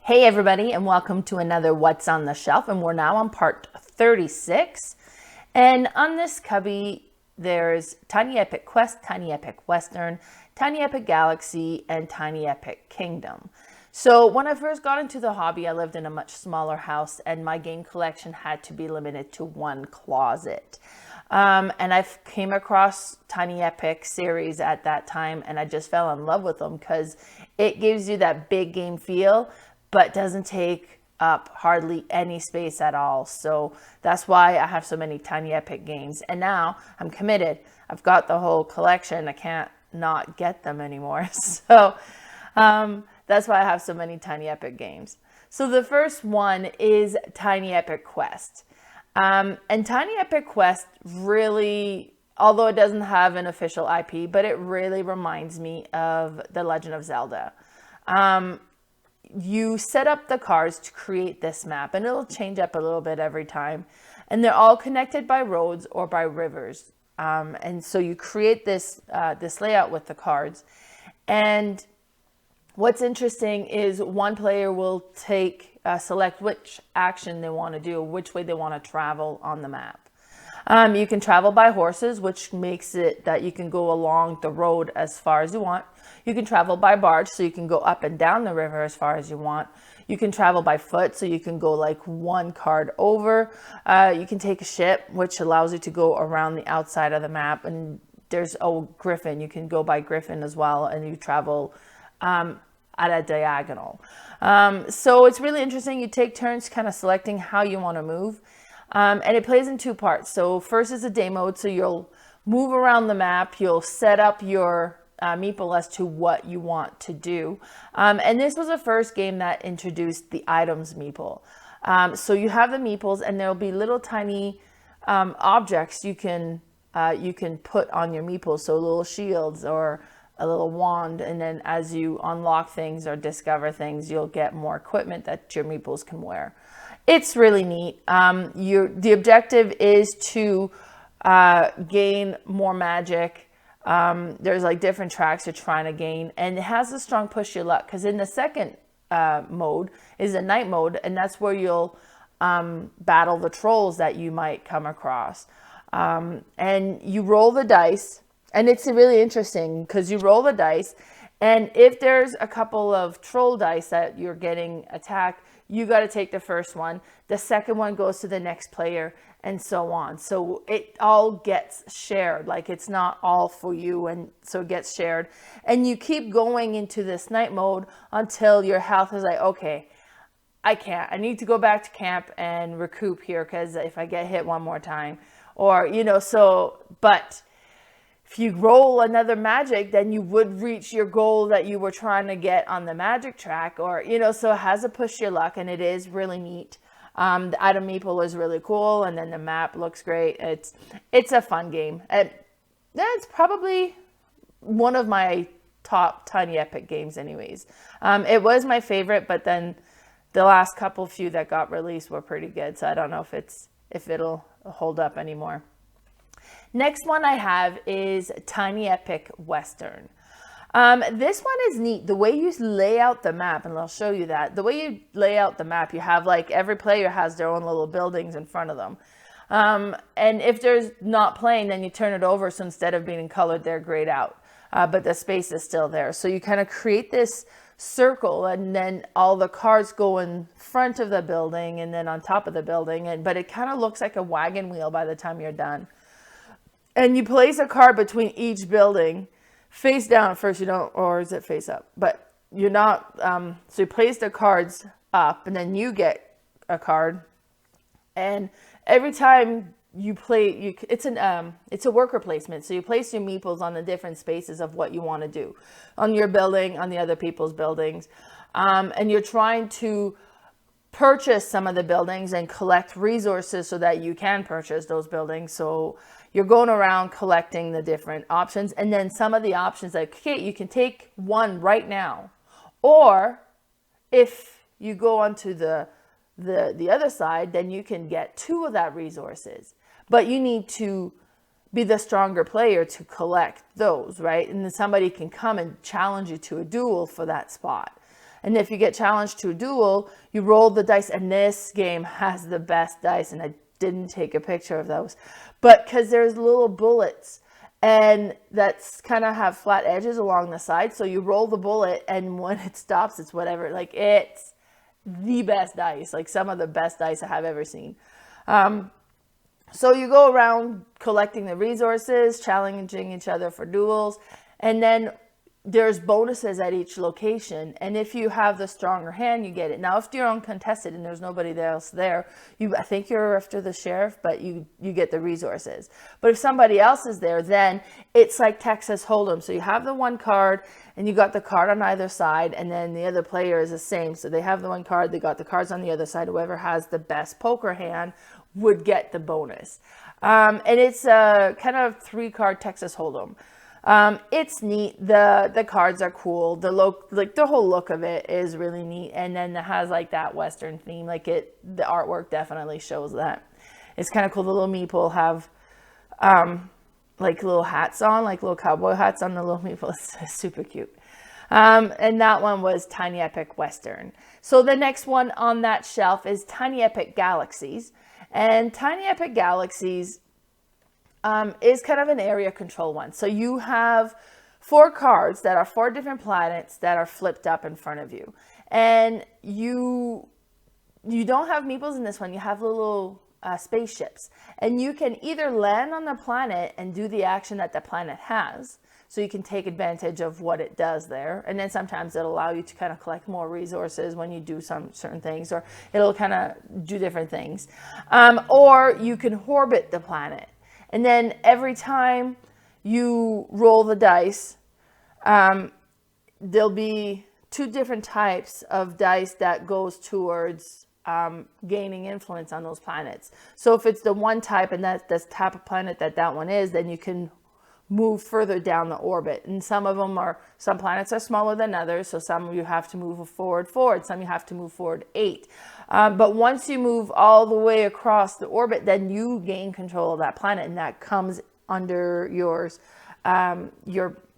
Hey everybody, and welcome to another What's on the Shelf, and we're now on part 36. And on this cubby, there's Tiny Epic Quest, Tiny Epic Western, Tiny Epic Galaxy, and Tiny Epic Kingdom. So when I first got into the hobby, I lived in a much smaller house, and my game collection had to be limited to one closet. And I came across Tiny Epic series at that time, and I just fell in love with them because it gives you that big game feel, but doesn't take up hardly any space at all. So that's why I have so many Tiny Epic games. And now I'm committed. I've got the whole collection. I can't not get them anymore. So that's why I have so many Tiny Epic games. So the first one is Tiny Epic Quest. And Tiny Epic Quest really, although it doesn't have an official IP, but it really reminds me of The Legend of Zelda. You set up the cards to create this map, and it'll change up a little bit every time. And they're all connected by roads or by rivers. And so you create this layout with the cards. And what's interesting is one player will select which action they want to do, which way they want to travel on the map. You can travel by horses, which makes it that you can go along the road as far as you want. You can travel by barge, so you can go up and down the river as far as you want. You can travel by foot, so you can go like one card over. You can take a ship, which allows you to go around the outside of the map. And there's griffin. You can go by griffin as well, and you travel at a diagonal. So it's really interesting. You take turns kind of selecting how you want to move. And it plays in two parts. So first is a day mode. So you'll move around the map. You'll set up your meeple as to what you want to do. And this was the first game that introduced the items meeple. So you have the meeples, and there'll be little tiny objects you can put on your meeples. So little shields or a little wand. And then as you unlock things or discover things, you'll get more equipment that your meeples can wear. It's really neat. The objective is to gain more magic. There's like different tracks you're trying to gain, and it has a strong push your luck, because in the second mode is a night mode, and that's where you'll battle the trolls that you might come across. And you roll the dice, and it's really interesting because you roll the dice, and if there's a couple of troll dice that you're getting attacked, you got to take the first one. The second one goes to the next player, and so on. So it all gets shared. Like, it's not all for you, and so it gets shared. And you keep going into this night mode until your health is like, okay, I can't. I need to go back to camp and recoup here, because if I get hit one more time, or, but if you roll another magic, then you would reach your goal that you were trying to get on the magic track, or, so it has a push your luck, and it is really neat. The item meeple is really cool, and then the map looks great. It's a fun game. It's probably one of my top Tiny Epic games anyways. It was my favorite, but then the last few that got released were pretty good, so I don't know if it'll hold up anymore. Next one I have is Tiny Epic Western. This one is neat. The way you lay out the map, and I'll show you that. The way you lay out the map, you have like every player has their own little buildings in front of them. And if there's not playing, then you turn it over. So instead of being colored, they're grayed out. But the space is still there. So you kind of create this circle, and then all the cards go in front of the building and then on top of the building. But it kind of looks like a wagon wheel by the time you're done. And you place a card between each building, face down first. You don't, or is it face up? But you're not. So you place the cards up, and then you get a card. And every time you play, it's a worker placement. So you place your meeples on the different spaces of what you want to do, on your building, on the other people's buildings, and you're trying to purchase some of the buildings and collect resources so that you can purchase those buildings. So you're going around collecting the different options, and then some of the options, like, okay, you can take one right now, or if you go onto the other side, then you can get two of that resources, but you need to be the stronger player to collect those, right? And then somebody can come and challenge you to a duel for that spot. And if you get challenged to a duel, you roll the dice, and this game has the best dice, and I didn't take a picture of those, but because there's little bullets, and that's kind of have flat edges along the side, so you roll the bullet, and when it stops, it's whatever. Like, it's the best dice, like some of the best dice I have ever seen. So you go around collecting the resources, challenging each other for duels, and then there's bonuses at each location. And if you have the stronger hand, you get it. Now, if you're uncontested and there's nobody else there, I think you're after the sheriff, but you get the resources. But if somebody else is there, then it's like Texas Hold'em. So you have the one card, and you got the card on either side, and then the other player is the same. So they have the one card, they got the cards on the other side. Whoever has the best poker hand would get the bonus. And it's a kind of 3-card Texas Hold'em. It's neat. The cards are cool. The whole look of it is really neat. And then it has like that Western theme. The artwork definitely shows that. It's kind of cool. The little meeple have, like little hats on, like little cowboy hats on the little meeple. It's super cute. And that one was Tiny Epic Western. So the next one on that shelf is Tiny Epic Galaxies. And Tiny Epic Galaxies is kind of an area control one. So you have 4 cards that are 4 different planets that are flipped up in front of you. And you don't have meeples in this one. You have little spaceships. And you can either land on the planet and do the action that the planet has. So you can take advantage of what it does there. And then sometimes it'll allow you to kind of collect more resources when you do some certain things, or it'll kind of do different things. Or you can orbit the planet. And then every time you roll the dice, there'll be 2 different types of dice that goes towards gaining influence on those planets. So if it's the one type, and that's the type of planet that one is, then you can move further down the orbit. And some planets are smaller than others. So some you have to move forward, some you have to move forward 8. But once you move all the way across the orbit, then you gain control of that planet, and that comes under your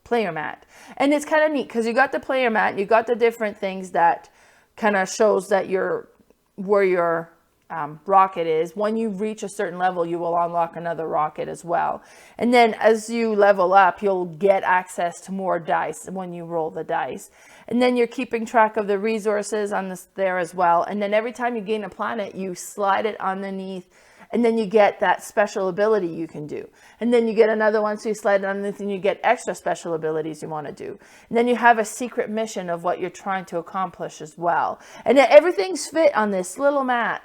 player mat. And it's kind of neat because you got the player mat, you got the different things that kind of shows that where your rocket is. When you reach a certain level, you will unlock another rocket as well. And then as you level up, you'll get access to more dice when you roll the dice. And then you're keeping track of the resources on there as well. And then every time you gain a planet, you slide it underneath, and then you get that special ability you can do. And then you get another one, so you slide it underneath, and you get extra special abilities you want to do. And then you have a secret mission of what you're trying to accomplish as well. And then everything's fit on this little mat.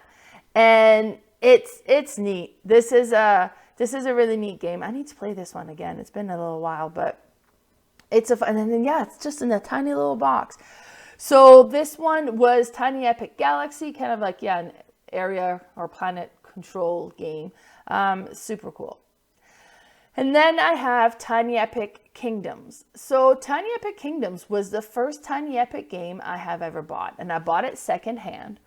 And it's neat. This is a really neat game. I need to play this one again. It's been a little while, but it's and then it's just in a tiny little box. So this one was Tiny Epic Galaxy, kind of like an area or planet control game. Super cool. And then I have Tiny Epic Kingdoms. So Tiny Epic Kingdoms was the first Tiny Epic game I have ever bought, and I bought it secondhand.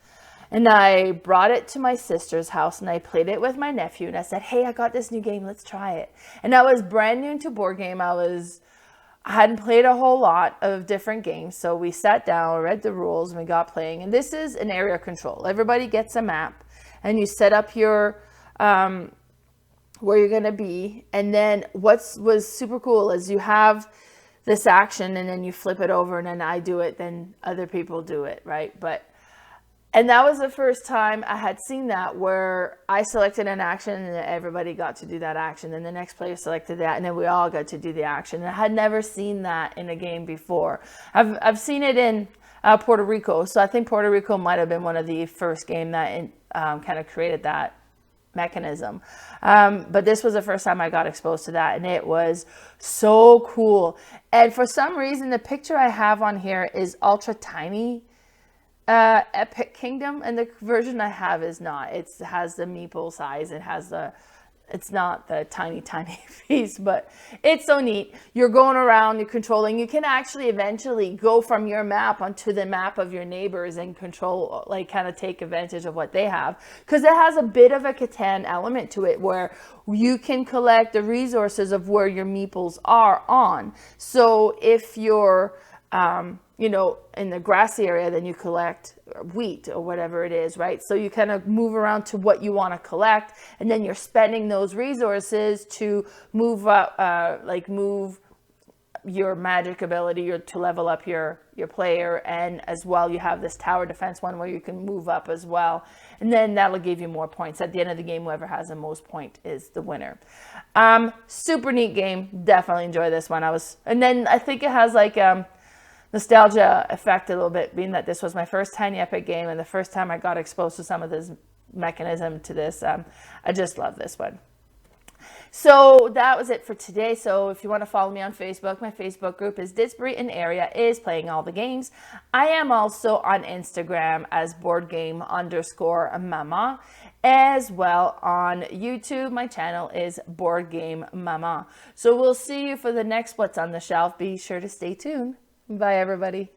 And I brought it to my sister's house, and I played it with my nephew, and I said, hey, I got this new game, let's try it. And I was brand new into board game. I hadn't played a whole lot of different games. So we sat down, read the rules, and we got playing. And this is an area control. Everybody gets a map, and you set up your where you're going to be. And then what was super cool is you have this action, and then you flip it over, and then I do it, then other people do it, right? And that was the first time I had seen that, where I selected an action and everybody got to do that action. And the next player selected that, and then we all got to do the action. And I had never seen that in a game before. I've seen it in Puerto Rico. So I think Puerto Rico might have been one of the first game that kind of created that mechanism. But this was the first time I got exposed to that, and it was so cool. And for some reason, the picture I have on here is ultra tiny. Epic Kingdom, and the version I have is not. It has the meeple size. It's not the tiny piece, but it's so neat. You're going around, you're controlling. You can actually eventually go from your map onto the map of your neighbors and control, like kind of take advantage of what they have, because it has a bit of a Catan element to it, where you can collect the resources of where your meeples are on. So if you're you know, in the grassy area, then you collect wheat or whatever it is, right? So you kind of move around to what you want to collect, and then you're spending those resources to move up, move your magic ability or to level up your player. And as well, you have this tower defense one where you can move up as well, and then that'll give you more points at the end of the game. Whoever has the most point is the winner. Super neat game, definitely enjoy this one. And then I think it has like nostalgia effect a little bit, being that this was my first Tiny Epic game and the first time I got exposed to some of this mechanism to this. I just love this one. So that was it for today. So if you want to follow me on Facebook, my Facebook group is Didsbury and Area is Playing All the Games. I am also on Instagram as BoardGame_Mama. As well on YouTube, my channel is Board Game Mama. So we'll see you for the next What's on the Shelf. Be sure to stay tuned. Bye, everybody.